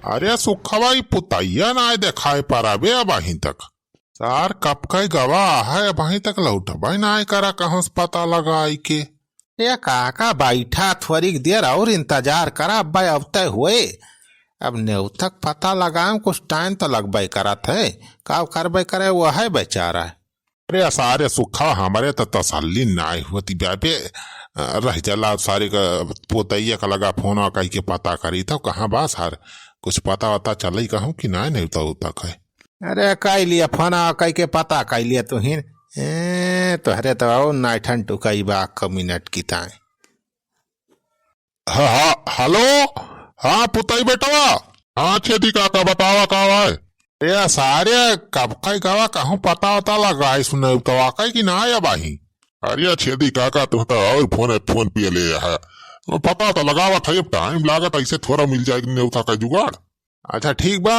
अरे सुखवाई पुतैया ना देखाए पाराबे अब अहीं तक। सार कब का गवा है अब अहीं तक लौट भाई ना करा कहूं से पता लगाई के। ये काका बैठा थोड़ी देर और इंतजार करा भाई अब तय हुए। अब नेउतक पता लगाए कुछ टाइम तो लगबे करत है। का करबे करे वो है बेचारा। अरे सारे सुखा हमारे तो तसल्ली ना होती बाबे। रह जला सारे का पोतैया का लगा फोन कही के पता करी था कहाँ बा सार कुछ पता वता चल कहूँ कि ना नहीं तक है। अरे कई लिया फोन कही के पता कई लिया तुहिन तोहरे तो नाइठन टुकई बा मिनट की ताए। हाँ हेलो हाँ पुतई बेटवा। हाँ छेदी काका बतावा का है। ये सारे कब का गवा कहूँ पता वता लगा सुन तो कि ना आया बाही। अरे छेदी काका तुम तो और फोन पे ले है पता तो लगावा था टाइम लागत ऐसे थोड़ा मिल जाएगी नेवता का जुगाड़। अच्छा ठीक बा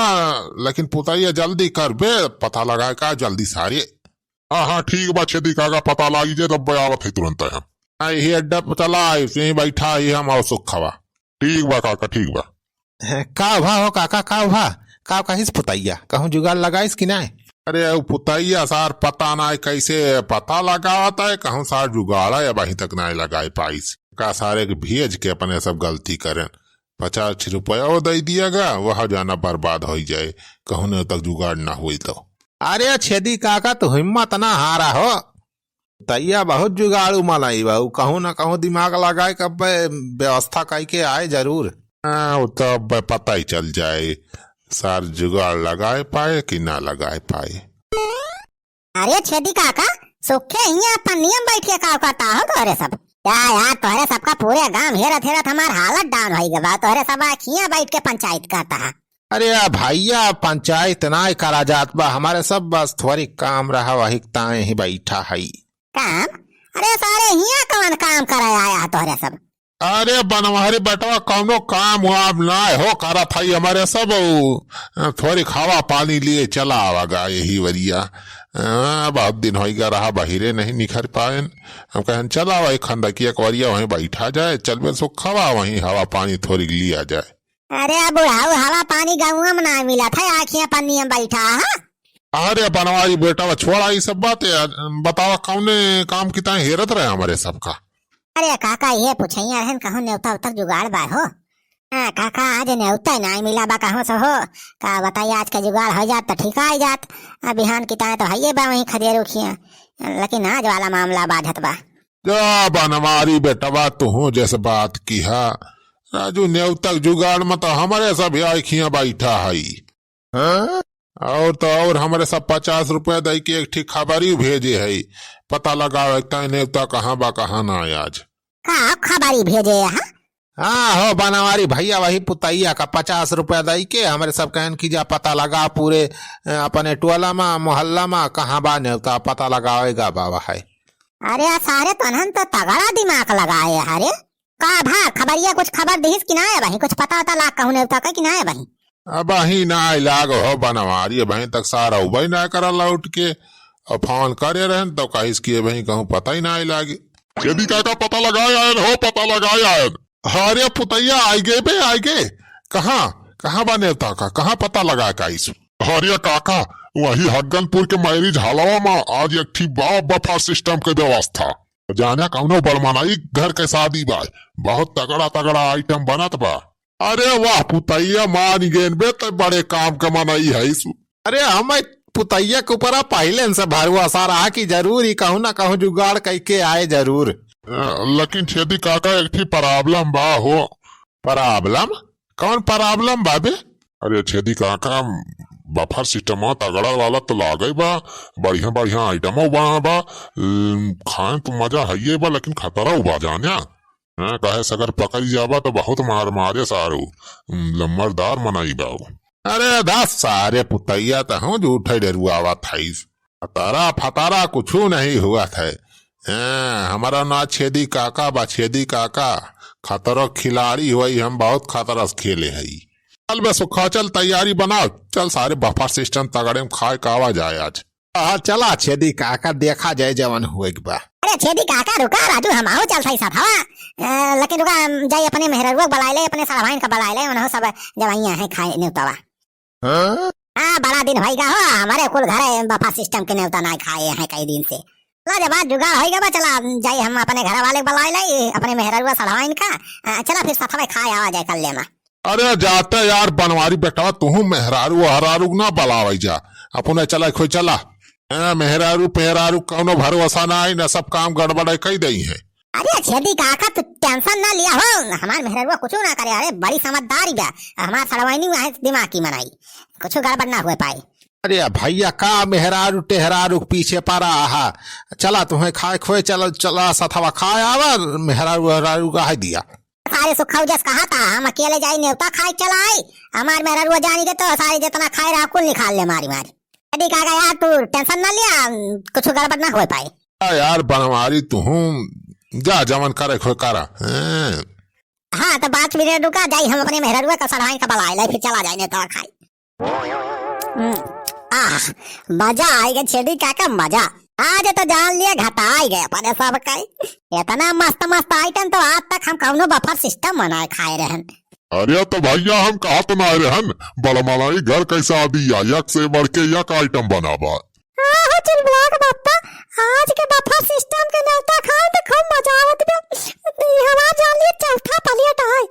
लेकिन पुतैया जल्दी कर बे पता लगा का जल्दी सारे। हाँ हाँ ठीक बा छेदी काका पता लागी जे तब आवत है तुरंत हम यही अड्डा पे चला यही बैठा ही हम और सुख खवा। ठीक बा काका ठीक बा। का भा हो काका का कहिस पुतैया कहूँ जुगाड़ लगाइस कि ना। अरे पुतैया सार पता ना कैसे पता लगाता है कहूँ सार जुगाड़ा या वहीं तक ना लगाए पाइस का सारे के भेज के अपने सब गलती करें 50 रुपया वो दे दिएगा वहां जाना बर्बाद हो जाए कहूँ ने तक जुगाड़ ना हुई तो। अरे छेदी काका तो हिम्मत ना हारा हो तैया बहुत जुगाड़ू मलाई बाबू कहूँ ना कहूँ दिमाग लगाए कब व्यवस्था करके आए जरूर। वो तो पता ही चल जाए सार जुगाड़ लगाए पाए कि ना लगाए पाए। अरे छेदी काका सुखे यहाँ अपन नियम बैठ के का करता हो तोरे सब क्या यार तोरे सबका पूरे गांव हेरत हेरत हमार हालत डाउन हो गया तोरे सब खिया बैठ के पंचायत करता है। अरे भैया पंचायत ना करा जात बा हमारे सब बस थोड़ी काम रहा वही ताए ही बैठा है काम। अरे सारे यहाँ कौन काम करे आया तोरे सब। अरे बनवारी बेटवा कौनो काम हुआ ना हो करा था हमारे सब थोड़ी खावा पानी लिए चला आवागा यही वरिया। बहुत दिन हो गया रहा बहिरे नहीं निखर पाए हम कहें चला वही खंडकी एक वरिया वहीं बैठा जाए चल बे सो खवा वहीं हवा पानी थोड़ी लिया जाए। अरे बुढ़ाऊ हवा पानी गाँव में ना मिला था आखियां पन्नी में बैठा है। अरे बनवारी बेटा छोड़ा ये सब बातें बतावा कौने काम की तरह हेरत रहे हमारे सबका। अरे काका ये पूछिया रहन कहूँ न्योता उतर जुगाड़ बा हो। हाँ काका आज न्योता ना मिला बा कहूँ से हो का बताइए आज का जुगाड़ हो जात तो ठीक आ जात। बिहान की तरह तो है बा वहीं खदेर उखिया लेकिन आज वाला मामला बाधत बा। जा बनवारी बेटवा तू जैसे बात की है राजू न्योतक जुगाड़ में तो हमारे सब आखियां बैठा है और तो और हमारे सब 50 रुपया दे के एक ठीक खबरी भेजे है पता लगा न्योता कहाँ बा कहाँ ना आज का खबरी भेजे यहाँ। हाँ हो बनवारी भैया वही पुतैया का 50 रुपया दई के हमारे सब कहन की जा पता लगा पूरे अपने टोला में मोहल्ला में कहाँ बा न्योता पता लगाएगा बाबा है। अरे सारे तनहन तो तगड़ा दिमाग लगाए हरे का भा खबरिया कुछ खबर दिहिस कि ना है भाई कुछ पता वता लाग कहूँ न्योता का कि ना है भाई। अब ही ना लाग हो बनवारी वहीं तक सारा उबई ना करा लौट के और फोन करे रहे तो कहिस किए वहीं कहूँ पता ही ना लागे। यदि का पता लगाया हो पता लगाया हरे पुतैया आई गए बे आई गए कहाँ बा नेवता का कहाँ पता लगा का इस हरिया काका वही हग्गनपुर के मैरिज हालवा में आज एक ठीक बफर सिस्टम के व्यवस्था जाने कौनो बड़मनाई घर के शादी बा बहुत तगड़ा तगड़ा आइटम बनत बा। अरे वाह पुतैया मान गेन बे तो बड़े काम का मनाई है इस। अरे हम पुतैया के ऊपर पहले से भरुआ सारा की जरूर ही कहूँ ना कहूँ जुगाड़ कह के आए जरूर। लेकिन छेदी काका एक थी प्रॉब्लम बा हो। प्रॉब्लम कौन प्रॉब्लम बाबे। अरे छेदी काका बफर सिस्टम तगड़ा वाला तो लागे बा बढ़िया बढ़िया आइटम बा खाए तो मजा है बा लेकिन खतरा उबा जाने कहे अगर पकड़ जाबा तो बहुत मारे सारू लम्बरदार मनाई बाबू। अरे दास सारे पुतैया तो हूँ झूठे डरुआ था फतारा फतारा कुछ नहीं हुआ था। हमारा ना छेदी काका बा छेदी काका खतरो खिलाड़ी हुई हम बहुत खतरा से खेले है। चल बे सुखा चल तैयारी बनाओ चल सारे बफर सिस्टम तगड़े में खाए कावा जाए आज। हाँ चला छेदी काका देखा जाए जवन हुए के बा। अरे छेदी काका रुका राजू हम आओ चल सही साथ हवा लेकिन रुका जाई अपने मेहररुआ बुलाए ले अपने सलवाइन का बुलाए ले उन्हों सब जवाइयां है खाए न्योतावा। हाँ? हाँ बड़ा दिन होएगा हो हमारे कुल घर बफा सिस्टम के न्योता ना खाए हैं कई दिन से। ला जब बात जुगाड़ होएगा बा चला जाई हम अपने घर वाले बुलाए ले अपने मेहररुआ सलवाइन का चला फिर साथ में खाए आवा जाए कल ले में। अरे जाते यार बनवारी बेटा तुहू मेहरारू हरारू ना बलावई जा अपने चला खोई चला मेहरारू पेहरारू कौनो भरोसा ना आई ना सब काम गड़बड़ कई दई है। अरे छेदी काका तू टेंशन ना लिया हो हमार मेहररुआ कुछ ना करे अरे बड़ी समझदारी बा हमार सड़वाइनी में दिमाग की मनाई कुछ गड़बड़ ना हुए पाए। अरे भैया का मेहरारू टेहरारू पीछे पड़ा हा चला तुम्हें खाए खोए चला चला सथवा खाए आवा मेहरारू हरारू का है दिया। सारे सुखाऊ जस कहा था हम अकेले जाई न्योता खाए चलाई हमार मेहररुआ जानी दे तो सारे जितना खाए रहा कुल निकाल ले मारी मारी। छेदी काका यार तू टेंशन ना लिया कुछ गड़बड़ ना हो पाए। यार बनवारी तुहू जा जमन करे खोई करा। हाँ तो 5 मिनट रुका जाई हम अपने मेहररुआ का सड़वाइन का बुलाए ले फिर चला जाए न्योता खाए। मजा आएगा छेदी काका मजा आज तो जान लिया घटा ही गया अपने सब का इतना मस्त मस्त आइटम तो आज तक हम कौनो बफर सिस्टम बनाए खाए रहन। अरे तो भैया हम कहा तो ना रहन बड़मलाई घर कैसा आदि यक से बढ़ के यक आइटम बनाबा। हाँ चल ब्लॉक बापा आज के बफर सिस्टम के न्योता खाए तो खूब मजा आवत बे हवा जान लिया चौथा प्लेट है।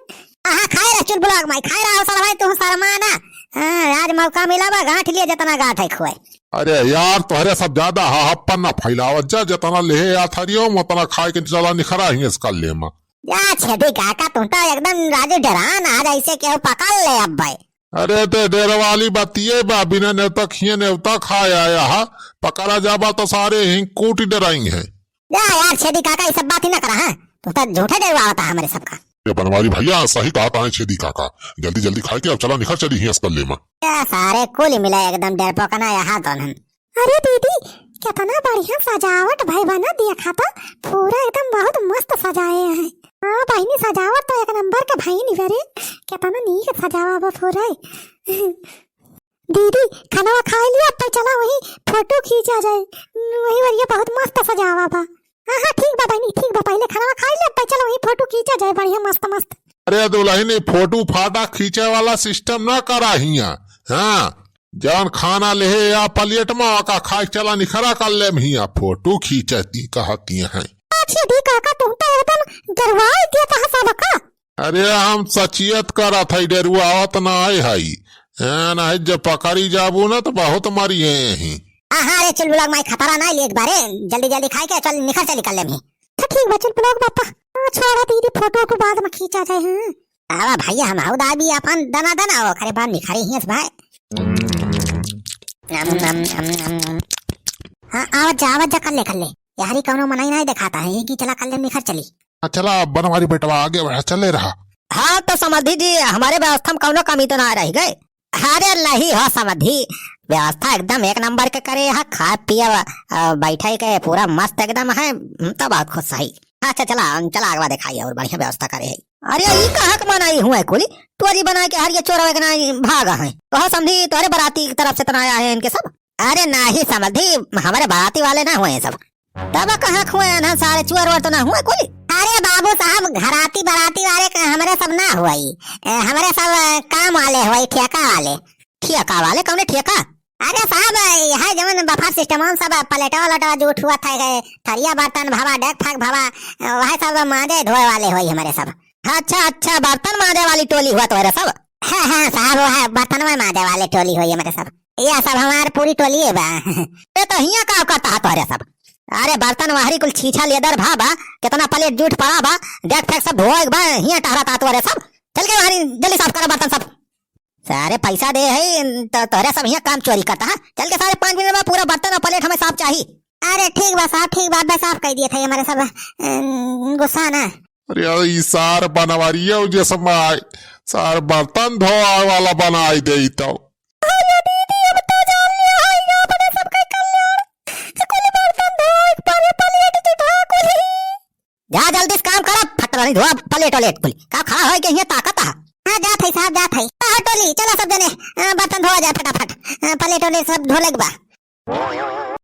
हाँ खाए रह चुल ब्लॉक माई खाए रहा सर भाई तू शर्माना आज मौका मिला बा गांठ लिए जितना गांठ है खुए। अरे यार तोहरे सब ज्यादा हापन ना फैलावत जा जितना ले या थरियो उतना खाए के चला निखरा ही इसका ले मा या छेदी काका तू तो एकदम राजू डरान आज ऐसे क्यों पकड़ ले अब भाई। अरे ते डेर वाली बातिये बा बिना नेवता खिए नेवता खाए आया हा पकड़ा जाबा तो सारे ही कूट डराई है। यार छेदी काका ये सब बात ही ना करा है तू तो झूठे डरवा था हमारे सबका। ये बनवारी भैया सही कहा था छेदी काका जल्दी जल्दी खाए के अब चला निखर चली ही इसका ले मा। सारे कुल मिला एकदम डर पकना यहाँ तो। अरे दीदी कितना बढ़िया सजावट भाई बना दिया खाता पूरा एकदम बहुत मस्त सजाए हैं। हाँ बहनी सजावट तो एक नंबर का भाई नहीं बेरे कितना नीक सजावा बा पूरा। दीदी खाना खा लिया अब चला वही फोटो खींचा जाए वही बढ़िया बहुत मस्त सजावा बा। हाँ ठीक बा बहनी ठीक बा पहले खाना खा लिया अब चलो वही फोटो खींचा जाए बढ़िया मस्त मस्त। अरे दुल्हन ने फोटो फाटा खींचे वाला सिस्टम ना करा हिया। हाँ जान खाना ले या प्लेट में का खाए चला निखरा कर ले हिया फोटो खींचती कहती हैं। छेदी काका तुम तो एकदम डरवाई दिया था सबका। अरे हम सचियत करा था डरुआ आवत ना आए हाई ना जब पकड़ी जाबू ना तो बहुत मारी है यही। हाँ चल ब्लॉग माई खतरा ना ले एक बारे जल्दी जल्दी खाए के चल निखर चल निकल ले मैं। ठीक बा चल ब्लॉग बापा छोड़ा दीदी फोटो को बाद में खींचा जाए। हाँ भैया हम आउ दाबी अपन दना दना वो खरे बात निखरी ही भाई। हाँ आवाज जा कर ले यारी कौनो मनाई नहीं दिखाता है कि चला कल निखर चली। चला बनवारी बेटवा आगे बढ़ा चले रहा। हाँ तो समझी जी हमारे व्यवस्था में कौनो कमी तो ना रह गए। अरे नहीं हो समझी व्यवस्था एकदम एक नंबर के करे है खा पिया बैठे के पूरा मस्त एकदम है तो बहुत खुश सही। अच्छा चला चला अगवा दिखाई और बढ़िया व्यवस्था करे है। अरे ये कहा के मनाई हुआ है कुली तोरी बना के हर ये चोर भागा है तो समझी तुम्हारे बाराती की तरफ से तना आए हैं इनके सब। अरे नहीं समझी हमारे बाराती वाले ना हुए सब तब कहाँ हुए ना सारे चोर वोर तो ना हुए कोई। अरे बाबू साहब घराती बाराती वाले हमारे सब ना हुआ हमारे सब काम वाले हुए ठेका वाले कौन ठेका। अरे साहब यहाँ जवन बफर सिस्टम सब पलेटा वलेटा जो उठुआ था थरिया बर्तन भावा डेक फाक भावा वह सब मांजे धोए वाले हुई हमारे सब। अच्छा बर्तन मांजे वाली टोली हुआ तुम्हारे सब। हाँ साहब वह बर्तन में मांजे वाले टोली हुई हमारे सब यह सब हमारे पूरी टोली है बा। तो हिया का करता तुम्हारे सब। अरे बर्तन वाहरी कुल छीछा लेदर भाबा कितना प्लेट जूठ पड़ा बा डेक फेक सब धोए बा हिया टहरा तुम्हारे सब। चल के वाहरी जल्दी साफ करो बर्तन सब सारे पैसा दे है तो तोरे सब यहाँ काम चोरी करता है। चल के सारे 5 मिनट में पूरा बर्तन और प्लेट हमें साफ चाहिए। अरे ठीक बा साहब ठीक बात साफ कर दिए थे हमारे सब गुस्सा ना। अरे यार सार बनवारी है सब सार बर्तन धोआ वाला बनाई दे तो जा जल्दी काम करो फट वाली धोआ प्लेट वलेट कुल का खड़ा है कि ये ताकत है। हाँ जा थे साहब जा थे टोली चलो सब जने बर्तन धोआ जाए फटाफट प्लेट वलेट सब धो लेगा।